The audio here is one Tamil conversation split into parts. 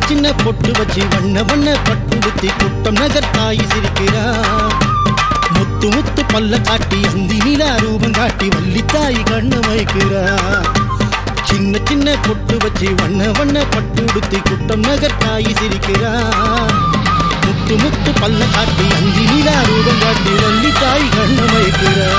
சின்ன பொட்டு வச்சு வண்ண வண்ண பட்டுடுத்தி குட்டம் நகர் தாய் சிரிக்கிறா. முத்து முத்து பல்ல காட்டி அந்தி நிலா ரூபம் காட்டி வள்ளி தாய் கண்ண வைக்கிறா. சின்ன சின்ன பொட்டு வச்சு வண்ண வண்ண பட்டுடுத்தி குட்டம் நகர் தாய் சிரிக்கிறா. முத்து முத்து பல்ல காட்டி அந்தி நிலா ரூபம் காட்டி வள்ளி தாய் கண்ண வைக்கிறா.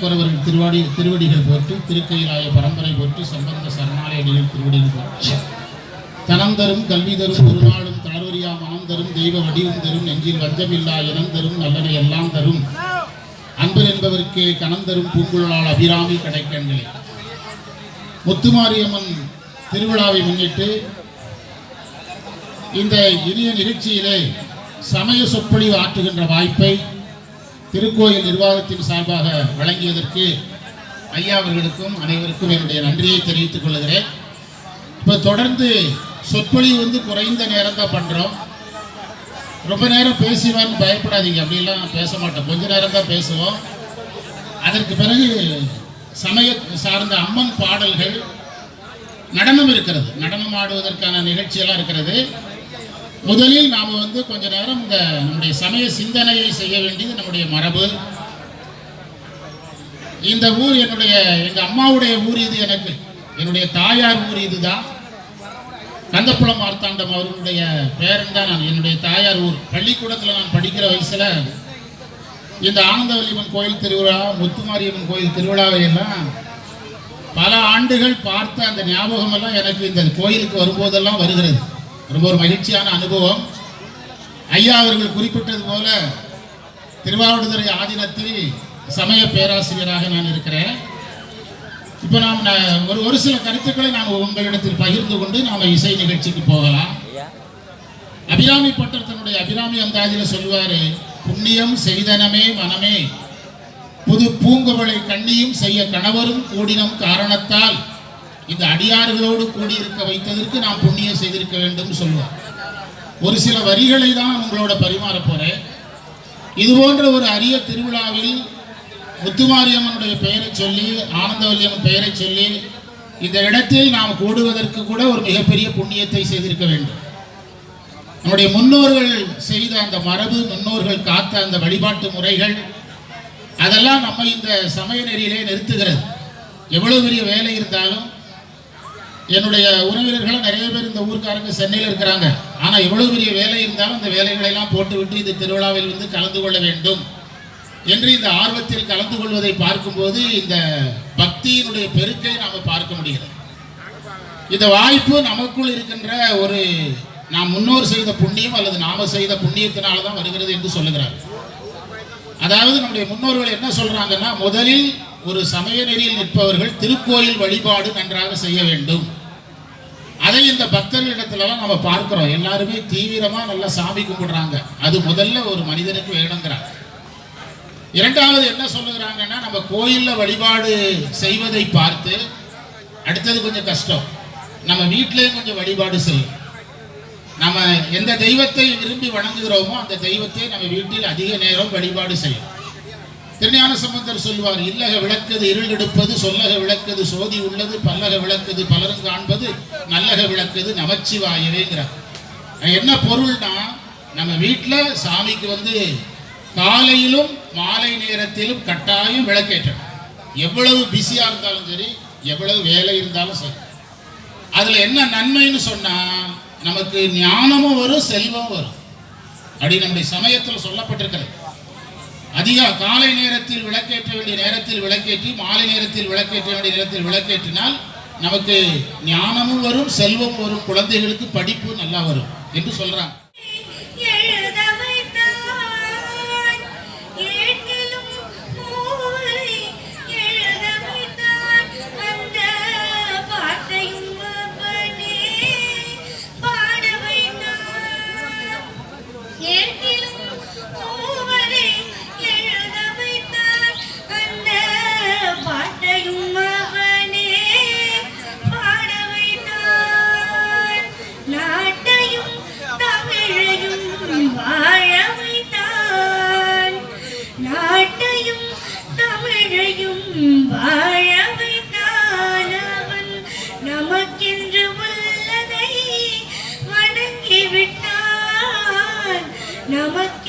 குறவர்கள் திருவடிகள் போற்றி, திருக்கையிலாய பரம்பரை போற்றி, சம்பந்த சரணாலயடிகள் திருவடிகள் போற்றி. தனம் தரும் கல்வி தரும் ஒரு நாளும் தளர்வரியா மனம் தரும் தெய்வ வடிவம் தரும் நெஞ்சில் வஞ்சமில்லா இனம் தரும் நல்லனை எல்லாம் தரும் அன்பு என்பவருக்கு கணம் தரும் பூங்குழலால் அபிராமி கடைக்கண்களே. முத்துமாரியம்மன் திருவிழாவை முன்னிட்டு இந்த இனிய நிகழ்ச்சியிலே சமய சொற்பொழிவு ஆற்றுகின்ற வாய்ப்பை திருக்கோயில் நிர்வாகத்தின் சார்பாக வழங்கியதற்கு ஐயா அவர்களுக்கும் அனைவருக்கும் என்னுடைய நன்றியை தெரிவித்துக் கொள்கிறேன். இப்போ தொடர்ந்து சொற்பொழிவு குறைந்த நேரம் தான் பண்ணுறோம். ரொம்ப நேரம் பேசுவான்னு பயப்படாதீங்க, அப்படிலாம் பேச மாட்டோம். கொஞ்ச நேரம் தான் பேசுவோம். அதற்கு பிறகு சமய சார்ந்த அம்மன் பாடல்கள், நடனம் இருக்கிறது, நடனம் ஆடுவதற்கான நிகழ்ச்சியெல்லாம் இருக்கிறது. முதலில் நாம் கொஞ்ச நேரம் இந்த நம்முடைய சமய சிந்தனையை செய்ய வேண்டியது நம்முடைய மரபு. இந்த ஊர் எங்கள் அம்மாவுடைய ஊர் இது, என்னுடைய தாயார் ஊர் இதுதான். கந்தப்புலம் மார்த்தாண்டம் அவர்களுடைய பேரன் தான் நான். என்னுடைய தாயார் ஊர். பள்ளிக்கூடத்தில் நான் படிக்கிற வயசுல இந்த ஆனந்தவல்லியம்மன் கோயில் திருவிழா, முத்துமாரியம்மன் கோயில் திருவிழாவை எல்லாம் பல ஆண்டுகள் பார்த்த அந்த ஞாபகம் எல்லாம் எனக்கு இந்த கோயிலுக்கு வரும்போதெல்லாம் வருகிறது. ரொம்ப ஒரு மகிழ்ச்சியான அனுபவம். ஐயா அவர்கள் குறிப்பிட்டது போல திருவாவடுதுறை ஆதீனத்தில் சமய பேராசிரியராக நான் இருக்கிறேன். இப்போ நாம் ஒரு சில கருத்துக்களை நான் உங்களிடத்தில் பகிர்ந்து கொண்டு நாம் இசை நிகழ்ச்சிக்கு போகலாம். அபிராமி பட்டர் தன்னுடைய அபிராமி அந்தாதியில் சொல்வாரு, புண்ணியம் செய்தனமே மனமே புது பூங்குவளை கண்ணியும் செய்ய கணவரும் கூடினம் காரணத்தால் இந்த அடியார்களோடு கூடியிருக்க வைத்ததற்கு நாம் புண்ணியம் செய்திருக்க வேண்டும் சொல்லுவார். ஒரு சில வரிகளை தான் உங்களோட பரிமாற போறேன். இது போன்ற ஒரு அரிய திருவிழாவில் முத்துமாரியம்மனுடைய பெயரை சொல்லி, ஆனந்தவல்லியம்மன் பெயரை சொல்லி இந்த இடத்தில் நாம் கூடுவதற்கு கூட ஒரு மிகப்பெரிய புண்ணியத்தை செய்திருக்க வேண்டும். நம்முடைய முன்னோர்கள் செய்த அந்த மரபு, முன்னோர்கள் காத்த அந்த வழிபாட்டு முறைகள், அதெல்லாம் நம்ம இந்த சமய நெறியிலே நிறுத்துகிறது. எவ்வளவு பெரிய வேலை இருந்தாலும், என்னுடைய உறவினர்கள் நிறைய பேர் இந்த ஊருக்காரங்க சென்னையில் இருக்கிறாங்க. ஆனால் எவ்வளவு பெரிய வேலை இருந்தாலும் அந்த வேலைகளை எல்லாம் போட்டுவிட்டு இந்த திருவிழாவில் கலந்து கொள்ள வேண்டும் என்று இந்த ஆர்வத்தில் கலந்து கொள்வதை பார்க்கும்போது இந்த பக்தியினுடைய பெருக்கை நாம் பார்க்க முடிகிறது. இந்த வாய்ப்பு நமக்குள் இருக்கின்ற ஒரு நாம் முன்னோர் செய்த புண்ணியம் அல்லது நாம செய்த புண்ணியத்தினால தான் வருகிறது என்று சொல்லுகிறார். அதாவது நம்முடைய முன்னோர்கள் என்ன சொல்றாங்கன்னா, முதலில் ஒரு சமய நெறியில் நிற்பவர்கள் திருக்கோயில் வழிபாடு நன்றாக செய்ய வேண்டும். அதை இந்த பக்தர்களிடத்துலலாம் நம்ம பார்க்கிறோம். எல்லாருமே தீவிரமா நல்லா சாமி கும்பிடுறாங்க. அது முதல்ல ஒரு மனிதனுக்கு வேணுங்கிறாங்க. இரண்டாவது என்ன சொல்லுகிறாங்கன்னா, நம்ம கோயில்ல வழிபாடு செய்வதை பார்த்து அடுத்தது கொஞ்சம் கஷ்டம், நம்ம வீட்டிலேயும் கொஞ்சம் வழிபாடு செய்யும். நம்ம எந்த தெய்வத்தை விரும்பி வணங்குகிறோமோ அந்த தெய்வத்தை நம்ம வீட்டில் அதிக நேரம் வழிபாடு செய்யும். திருஞான சம்பந்தர் சொல்வார், இல்லக விளக்குது இருள் எடுப்பது, சொல்லக விளக்குது சோதி உள்ளது, பல்லக விளக்குது பலரும் காண்பது, நல்லக விளக்குது நமச்சிவாயவேங்கிறார். என்ன பொருள்னா, நம்ம வீட்டில் சாமிக்கு காலையிலும் மாலை நேரத்திலும் கட்டாயம் விளக்கேற்றணும். எவ்வளவு பிஸியா இருந்தாலும் சரி, எவ்வளவு வேலை இருந்தாலும் சரி. அதுல என்ன நன்மைன்னு சொன்னா, நமக்கு ஞானமும் வரும், செல்வம் வரும். அப்படி நம்முடைய சமயத்தில் சொல்லப்பட்டிருக்கிறது. அதிக காலை நேரத்தில் விளக்கேற்ற வேண்டிய நேரத்தில் விளக்கேற்றி, மாலை நேரத்தில் விளக்கேற்ற வேண்டிய நேரத்தில் விளக்கேற்றினால் நமக்கு ஞானமும் வரும், செல்வம் வரும், குழந்தைகளுக்கு படிப்பு நல்லா வரும் என்று சொல்றாங்க. நமக்கு